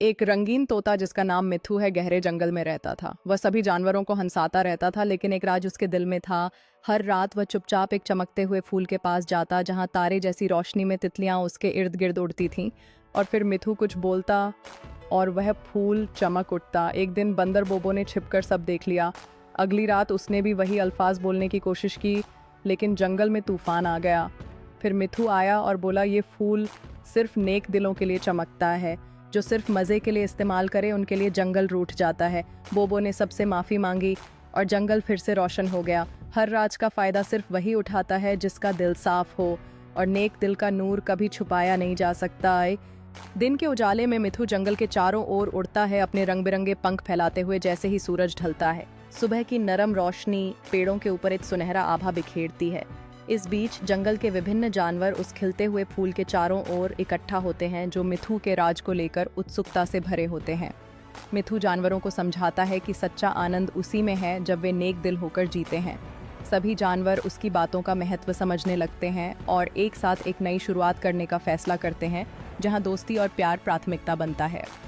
एक रंगीन तोता जिसका नाम मिथु है गहरे जंगल में रहता था। वह सभी जानवरों को हंसाता रहता था, लेकिन एक राज उसके दिल में था। हर रात वह चुपचाप एक चमकते हुए फूल के पास जाता, जहां तारे जैसी रोशनी में तितलियां उसके इर्द गिर्द उड़ती थीं। और फिर मिथु कुछ बोलता और वह फूल चमक उठता। एक दिन बंदर बोबो ने छिपकर सब देख लिया। अगली रात उसने भी वही अल्फाज बोलने की कोशिश की, लेकिन जंगल में तूफान आ गया। फिर मिथु आया और बोला, ये फूल सिर्फ नेक दिलों के लिए चमकता है, जो सिर्फ मज़े के लिए इस्तेमाल करे उनके लिए जंगल रूठ जाता है। बोबो ने सबसे माफ़ी मांगी और जंगल फिर से रोशन हो गया। हर राज का फ़ायदा सिर्फ वही उठाता है जिसका दिल साफ हो, और नेक दिल का नूर कभी छुपाया नहीं जा सकता है। दिन के उजाले में मिथु जंगल के चारों ओर उड़ता है, अपने रंग बिरंगे पंख फैलाते हुए। जैसे ही सूरज ढलता है, सुबह की नरम रोशनी पेड़ों के ऊपर एक सुनहरा आभा बिखेरती है। इस बीच जंगल के विभिन्न जानवर उस खिलते हुए फूल के चारों ओर इकट्ठा होते हैं, जो मिथु के राज को लेकर उत्सुकता से भरे होते हैं। मिथु जानवरों को समझाता है कि सच्चा आनंद उसी में है जब वे नेक दिल होकर जीते हैं। सभी जानवर उसकी बातों का महत्व समझने लगते हैं और एक साथ एक नई शुरुआत करने का फैसला करते हैं, जहां दोस्ती और प्यार प्राथमिकता बनता है।